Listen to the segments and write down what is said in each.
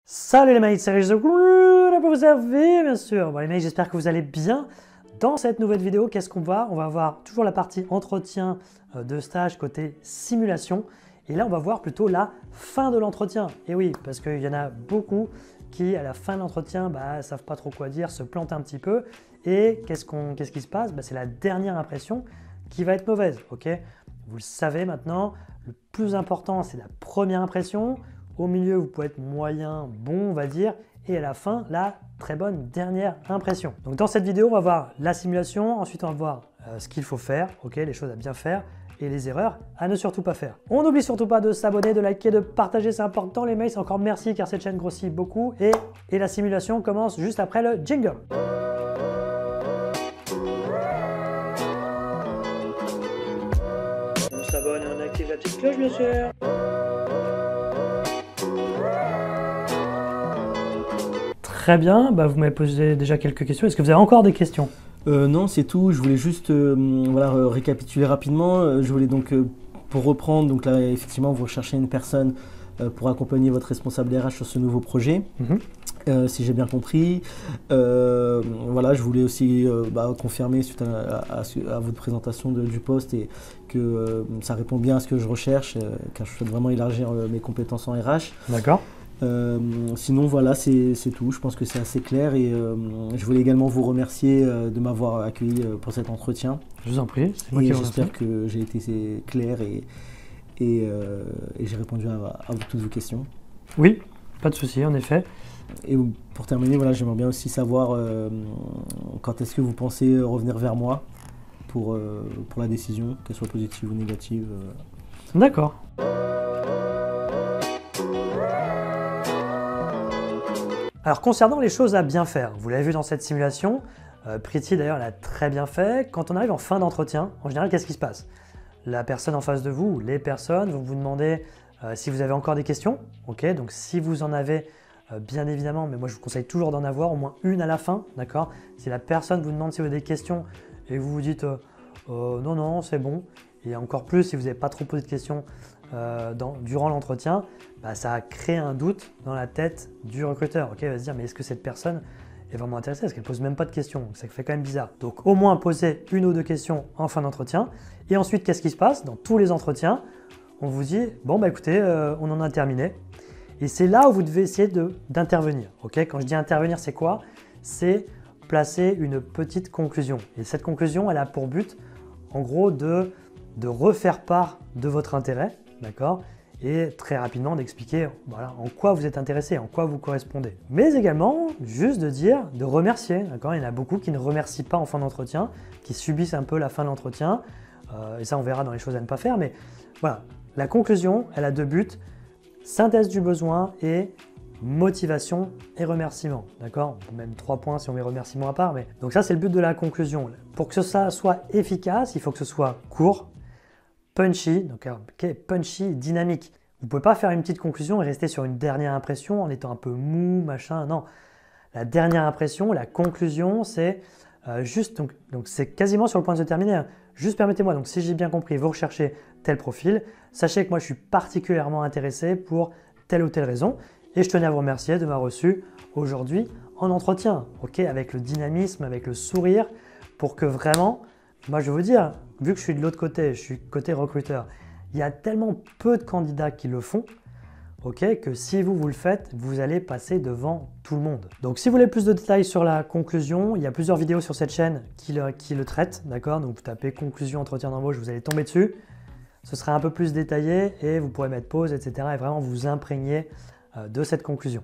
Salut les mates, c'est Régis de Good pour vous servir, bien sûr. Bon les mates, j'espère que vous allez bien. Dans cette nouvelle vidéo, qu'est-ce qu'on va? On va voir toujours la partie entretien de stage côté simulation. Et là, on va voir plutôt la fin de l'entretien. Et oui, parce qu'il y en a beaucoup qui, à la fin de l'entretien, savent pas trop quoi dire, se plantent un petit peu. Et qu'est-ce qui se passe? C'est la dernière impression qui va être mauvaise. Ok, vous le savez maintenant, le plus important, c'est la première impression. Au milieu, vous pouvez être moyen, bon, on va dire. Et à la fin, la très bonne dernière impression. Donc dans cette vidéo, on va voir la simulation. Ensuite, on va voir ce qu'il faut faire, ok, les choses à bien faire et les erreurs à ne surtout pas faire. On n'oublie surtout pas de s'abonner, de liker, de partager, c'est important. Les mails, encore merci car cette chaîne grossit beaucoup. Et la simulation commence juste après le jingle. On s'abonne et on active la petite cloche, bien sûr. Très bien, vous m'avez posé déjà quelques questions. Est-ce que vous avez encore des questions? Non, c'est tout. Je voulais juste récapituler rapidement. Je voulais donc, pour reprendre, donc là, effectivement, vous recherchez une personne pour accompagner votre responsable RH sur ce nouveau projet, si j'ai bien compris. Voilà, je voulais aussi confirmer suite à votre présentation du poste et que ça répond bien à ce que je recherche, car je souhaite vraiment élargir mes compétences en RH. D'accord. Sinon voilà, c'est tout, je pense que c'est assez clair et je voulais également vous remercier de m'avoir accueilli pour cet entretien. Je vous en prie, c'est moi qui vous remercie. J'espère que j'ai été clair et j'ai répondu à toutes vos questions. Oui, pas de souci en effet. Et pour terminer, voilà, j'aimerais bien aussi savoir quand est-ce que vous pensez revenir vers moi pour la décision, qu'elle soit positive ou négative. D'accord. Alors concernant les choses à bien faire, vous l'avez vu dans cette simulation, Pretty d'ailleurs l'a très bien fait. Quand on arrive en fin d'entretien, en général, qu'est-ce qui se passe? La personne en face de vous, ou les personnes, vont vous demander si vous avez encore des questions. Ok, donc si vous en avez, bien évidemment, mais moi je vous conseille toujours d'en avoir au moins une à la fin, d'accord? Si la personne vous demande si vous avez des questions et vous vous dites non, non, c'est bon, et encore plus si vous n'avez pas trop posé de questions durant l'entretien, ça crée un doute dans la tête du recruteur. Ok, il va se dire mais est-ce que cette personne est vraiment intéressée? Est-ce qu'elle ne pose même pas de questions? Donc, ça fait quand même bizarre. Donc au moins poser une ou deux questions en fin d'entretien. Et ensuite, qu'est-ce qui se passe? Dans tous les entretiens, on vous dit bon écoutez, on en a terminé. Et c'est là où vous devez essayer d'intervenir. Ok, quand je dis intervenir, c'est quoi? C'est placer une petite conclusion. Et cette conclusion, elle a pour but en gros de refaire part de votre intérêt, d'accord? Et très rapidement d'expliquer en quoi vous êtes intéressé, en quoi vous correspondez. Mais également, juste de remercier, d'accord? Il y en a beaucoup qui ne remercient pas en fin d'entretien, qui subissent un peu la fin de l'entretien, et ça on verra dans les choses à ne pas faire, mais voilà, la conclusion, elle a deux buts, synthèse du besoin et motivation et remerciement, d'accord? Même 3 points si on met remerciement à part, mais donc ça c'est le but de la conclusion. Pour que ça soit efficace, il faut que ce soit court, punchy, donc punchy, dynamique. Vous ne pouvez pas faire une petite conclusion et rester sur une dernière impression en étant un peu mou, machin, non. La dernière impression, la conclusion, c'est juste, donc c'est quasiment sur le point de se terminer. Hein. Juste permettez-moi, donc si j'ai bien compris, vous recherchez tel profil, sachez que moi je suis particulièrement intéressé pour telle ou telle raison et je tenais à vous remercier de m'avoir reçu aujourd'hui en entretien, ok, avec le dynamisme, avec le sourire, pour que vraiment, moi je vais vous dire, vu que je suis de l'autre côté, je suis côté recruteur, il y a tellement peu de candidats qui le font, ok, que si vous le faites, vous allez passer devant tout le monde. Donc si vous voulez plus de détails sur la conclusion, il y a plusieurs vidéos sur cette chaîne qui le traitent, d'accord? Donc vous tapez conclusion entretien d'embauche, vous allez tomber dessus. Ce sera un peu plus détaillé et vous pourrez mettre pause, etc. et vraiment vous imprégner de cette conclusion.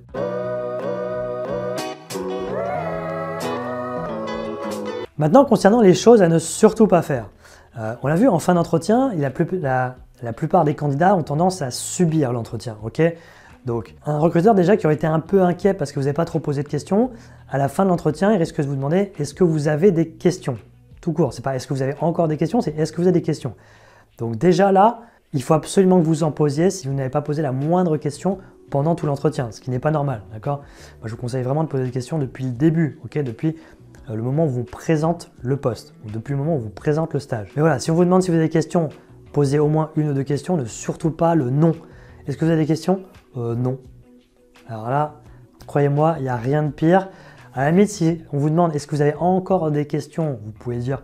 Maintenant, concernant les choses à ne surtout pas faire. On l'a vu en fin d'entretien, la plupart des candidats ont tendance à subir l'entretien. Okay, donc, un recruteur déjà qui aurait été un peu inquiet parce que vous n'avez pas trop posé de questions, à la fin de l'entretien, il risque de vous demander est-ce que vous avez des questions? Tout court, c'est pas est-ce que vous avez encore des questions, c'est est-ce que vous avez des questions? Donc déjà là, il faut absolument que vous en posiez si vous n'avez pas posé la moindre question pendant tout l'entretien, ce qui n'est pas normal. D'accord? Moi, je vous conseille vraiment de poser des questions depuis le début, okay, depuis le moment où on vous présente le poste, ou depuis le moment où on vous présente le stage. Mais voilà, si on vous demande si vous avez des questions, posez au moins une ou deux questions, ne surtout pas le non. Est-ce que vous avez des questions? Non. Alors là, Croyez-moi, il n'y a rien de pire. À la limite, si on vous demande est-ce que vous avez encore des questions, vous pouvez dire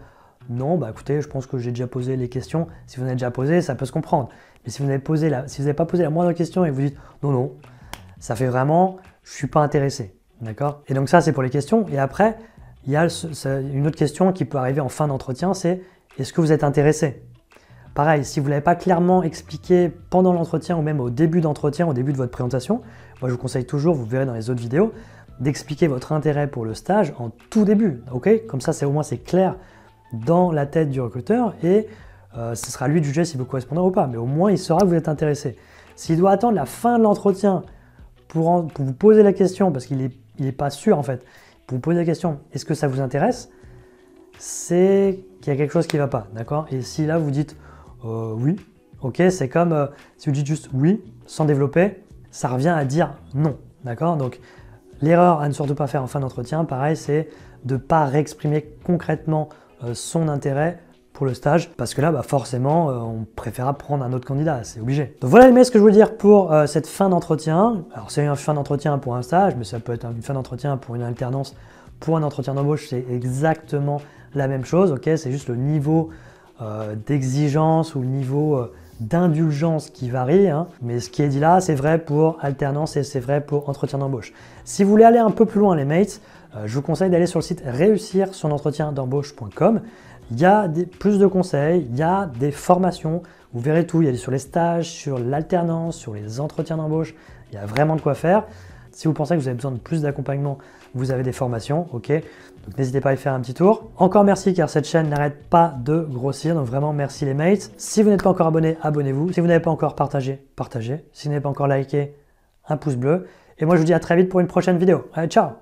non, bah écoutez, je pense que j'ai déjà posé les questions. Si vous en avez déjà posé, ça peut se comprendre. Mais si vous n'avez pas posé la moindre question et vous dites non, ça fait vraiment, je ne suis pas intéressé. D'accord? Et donc ça, c'est pour les questions. Et après, il y a une autre question qui peut arriver en fin d'entretien, c'est est-ce que vous êtes intéressé? Pareil, si vous ne l'avez pas clairement expliqué pendant l'entretien ou même au début d'entretien, au début de votre présentation, moi je vous conseille toujours, vous verrez dans les autres vidéos, d'expliquer votre intérêt pour le stage en tout début. Ok? Comme ça, au moins c'est clair dans la tête du recruteur et ce sera à lui de juger si vous correspondez ou pas. Mais au moins, il saura que vous êtes intéressé. S'il doit attendre la fin de l'entretien pour vous poser la question, parce qu'il n'est pas sûr en fait, pour vous poser la question, est-ce que ça vous intéresse? C'est qu'il y a quelque chose qui ne va pas, d'accord? Et si là vous dites oui, ok, c'est comme si vous dites juste oui, sans développer, ça revient à dire non, d'accord? Donc l'erreur à ne surtout pas faire en fin d'entretien, pareil, c'est de ne pas réexprimer concrètement son intérêt pour le stage, parce que là, bah, forcément, on préférera prendre un autre candidat, c'est obligé. Donc voilà les mails, ce que je veux dire pour cette fin d'entretien. Alors c'est une fin d'entretien pour un stage, mais ça peut être une fin d'entretien pour une alternance, pour un entretien d'embauche, c'est exactement la même chose, ok? C'est juste le niveau d'exigence ou le niveau d'indulgence qui varie, hein. Mais ce qui est dit là, c'est vrai pour alternance et c'est vrai pour entretien d'embauche. Si vous voulez aller un peu plus loin les mates, je vous conseille d'aller sur le site réussir-son-entretien-d'embauche.com. Il y a plus de conseils, il y a des formations, vous verrez tout, il y a sur les stages, sur l'alternance, sur les entretiens d'embauche, il y a vraiment de quoi faire. Si vous pensez que vous avez besoin de plus d'accompagnement, vous avez des formations, ok? Donc n'hésitez pas à y faire un petit tour. Encore merci car cette chaîne n'arrête pas de grossir, donc vraiment merci les mates. Si vous n'êtes pas encore abonné, abonnez-vous. Si vous n'avez pas encore partagé, partagez. Si vous n'avez pas encore liké, un pouce bleu. Et moi je vous dis à très vite pour une prochaine vidéo. Allez, ciao!